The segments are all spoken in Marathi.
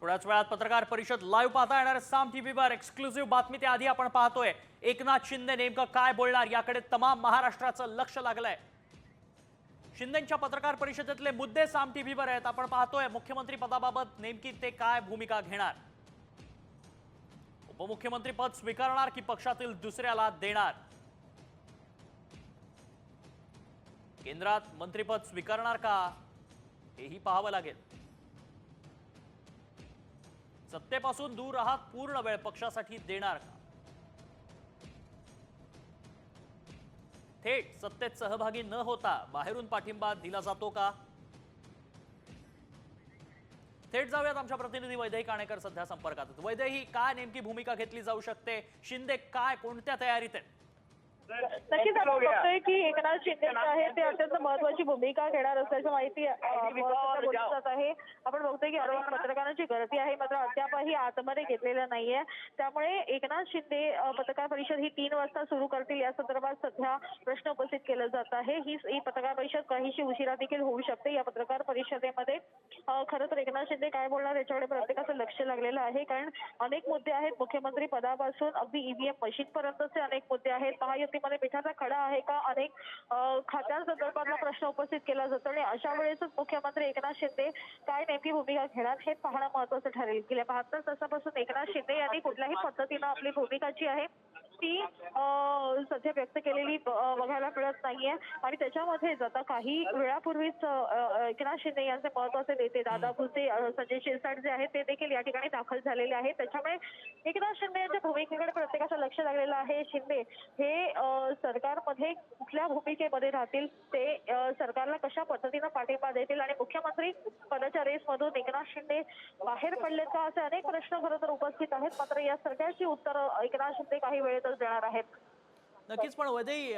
थोड्याच वेळात पत्रकार परिषद लाईव्ह पाहता येणार साम टीव्हीवर एक्सक्लुझिव्ह बातमी त्याआधी आपण पाहतोय एकनाथ शिंदे नेमकं काय बोलणार याकडे तमाम महाराष्ट्राचं लक्ष लागलंय। शिंदेंच्या पत्रकार परिषदेतले मुद्दे साम टीव्हीवर आहेत। आपण पाहतोय मुख्यमंत्री पदाबाबत नेमकी ते काय भूमिका घेणार, उपमुख्यमंत्री पद स्वीकारणार की पक्षातील दुसऱ्याला देणार, केंद्रात मंत्रिपद स्वीकारणार का हेही पाहावं लागेल। सत्तेपासून दूर राहत पूर्ण वेळ पक्षासाठी देणार का, थेट सत्तेत सहभागी न होता बाहेरून पाठिंबा दिला जातो का। थेट जाऊयात आमच्या प्रतिनिधी वैदेही काणेकर सध्या संपर्कात आहेत। वैदेही, काय नेमकी भूमिका घेतली जाऊ शकते, शिंदे काय कोणत्या तयारीत आहेत? नक्कीच आपण बघतोय की एकनाथ शिंदे आहे ते अत्यंत महत्वाची भूमिका घेणार असल्याची माहिती बोलली जात आहे। आपण बघतोय की पत्रकारांची गर्दी आहे, मात्र अद्यापही आतमध्ये घेतलेलं नाहीये। त्यामुळे एकनाथ शिंदे पत्रकार परिषद ही 3 वाजता सुरू करतील या संदर्भात सध्या प्रश्न उपस्थित केला जात आहे। ही पत्रकार परिषद काहीशी उशिरा देखील होऊ शकते। या पत्रकार परिषदेमध्ये खरं तर एकनाथ शिंदे काय बोलणार याच्याकडे प्रत्येकाचं लक्ष लागलेलं आहे, कारण अनेक मुद्दे आहेत। मुख्यमंत्री पदापासून अगदी ईव्हीएम मशीन पर्यंतचे अनेक मुद्दे आहेत। महायुतीमध्ये मिठाचा खडा आहे का, अनेक खात्यांसंदर्भातला प्रश्न उपस्थित केला जातो आणि अशा वेळेसच मुख्यमंत्री एकनाथ शिंदे काय नेमकी भूमिका घेणार हे पाहणं महत्त्वाचं ठरेल। गेल्या 72 तासापासून एकनाथ शिंदे यांनी कुठल्याही पद्धतीनं आपली भूमिका जी आहे ती सध्या व्यक्त केलेली बघायला मिळत नाहीये। आणि त्याच्यामध्ये आता काही वेळापूर्वीच एकनाथ शिंदे यांचे महत्वाचे नेते दादा भुसे, संजय शिरसाट जे आहेत ते देखील या ठिकाणी दाखल झालेले आहेत। त्याच्यामुळे एकनाथ शिंदे यांच्या भूमिकेकडे प्रत्येकाचं लक्ष लागलेलं आहे। शिंदे हे सरकारमध्ये कुठल्या भूमिकेमध्ये राहतील, ते सरकारला कशा पद्धतीनं पाठिंबा देतील आणि मुख्यमंत्री पदाच्या रेसमधून एकनाथ शिंदे बाहेर पडले का, असे अनेक प्रश्न खरं तर उपस्थित आहेत। मात्र या सगळ्याची उत्तरं एकनाथ शिंदे काही वेळेतच देणार आहेत। नक्कीच, पण वैदेही,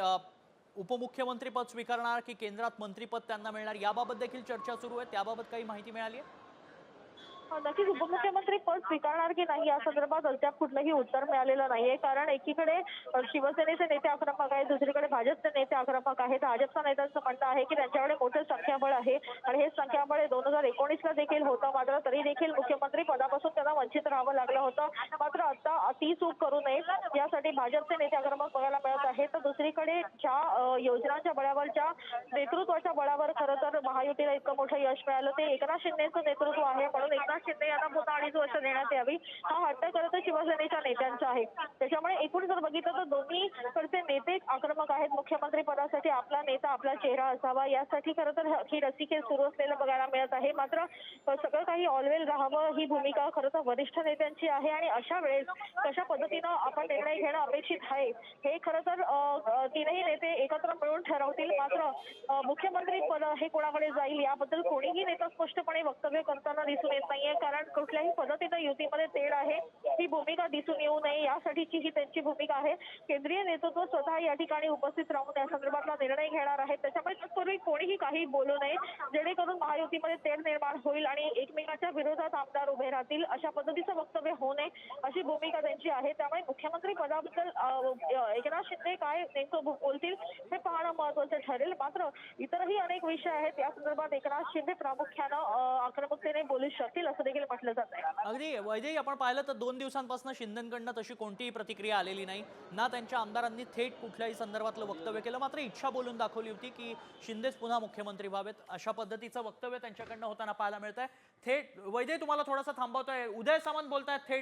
उपमुख्यमंत्री पद स्वीकारणार की केंद्रात मंत्रीपद त्यांना मिळणार याबाबत देखील चर्चा सुरू आहे, त्याबाबत काही माहिती मिळाली आहे? नक्कीच उपमुख्यमंत्री पद स्वीकारणार की नाही या संदर्भात अद्याप कुठलंही उत्तर मिळालेलं नाहीये, कारण एकीकडे शिवसेनेचे नेते आक्रमक आहेत, दुसरीकडे भाजपचे नेते आक्रमक आहेत। भाजपच्या नेत्यांचं म्हणणं आहे की त्यांच्याकडे मोठे संख्याबळ आहे आणि हे संख्याबळ 2019ला देखील होतं, मात्र तरी देखील मुख्यमंत्री पदापासून त्यांना वंचित राहावं लागलं होतं। मात्र आता ती चूक करू नये यासाठी भाजपचे नेते आक्रमक बघायला मिळत आहेत। तर दुसरीकडे ज्या योजनांच्या बळावर, ज्या नेतृत्वाच्या बळावर खरं तर महायुतीला इतकं मोठं यश मिळालं ते एकनाथ शिंदेचं नेतृत्व आहे, म्हणून एकनाथ शिंदे यांना पुन्हा 2.5 वर्ष देण्यात यावी हा हट्ट करत शिवसेनेच्या नेत्यांचा आहे। त्याच्यामुळे एकूण जर बघितलं तर दोन्हीकडचे नेते आक्रमक आहेत। मुख्यमंत्री पदासाठी आपला नेता, आपला चेहरा असावा यासाठी खरं तर ही रस्सीखेच सुरू असलेलं बघायला मिळत आहे। मात्र सगळं काही ऑलवेल राहावं ही भूमिका खरं तर वरिष्ठ नेत्यांची आहे आणि अशा वेळेस कशा पद्धतीनं आपण निर्णय घेणं अपेक्षित आहे हे खरं तर तीनही नेते एकत्र मिळून ठरवतील। मात्र मुख्यमंत्री पद हे कोणाकडे जाईल याबद्दल कोणीही नेता स्पष्टपणे वक्तव्य करताना दिसून येत नाहीये, कारण कुठल्याही पद्धतीनं युतीमध्ये तेढ आहे ही भूमिका दिसून येऊ नये यासाठीची ही त्यांची भूमिका आहे। केंद्रीय नेतृत्व स्वतः या ठिकाणी उपस्थित राहून या संदर्भातला निर्णय घेणार आहे। त्याच्यामुळे तत्पूर्वी कोणीही काही बोलू नये, जेणेकरून महायुतीमध्ये तेढ निर्माण होईल आणि एकमेकांच्या विरोधात आमदार उभे राहतील, अशा पद्धतीचं वक्तव्य होऊ नये अशी भूमिका त्यांची आहे। त्यामुळे मुख्यमंत्री पदाबद्दल एकनाथ शिंदे काय नेमकं बोलतील हे पाहणं महत्त्वाचं ठरेल। मात्र इतरही अनेक विषय आहेत या संदर्भात एकनाथ शिंदे प्रामुख्यानं आक्रमकतेने बोलू शकतील असं देखील म्हटलं जात आहे। अगदी वैदेही, आपण पाहिलं तर 2 दिवसांपासून शिंदेंकडनं तशी कोणतीही प्रतिक्रिया आलेली नाही ना, त्यांच्या आमदारांनी थेट कुठल्याही संदर्भातलं वक्तव्य केलं, मात्र इच्छा बोलून दाखवली होती की शिंदेच पुन्हा मुख्यमंत्री व्हावेत, अशा पद्धतीचं वक्तव्य त्यांच्याकडनं होताना पाहायला मिळतंय। थेट वैदेही, तुम्हाला थोडंसं थांबवतोय, उदय सामंत बोलतायत थेट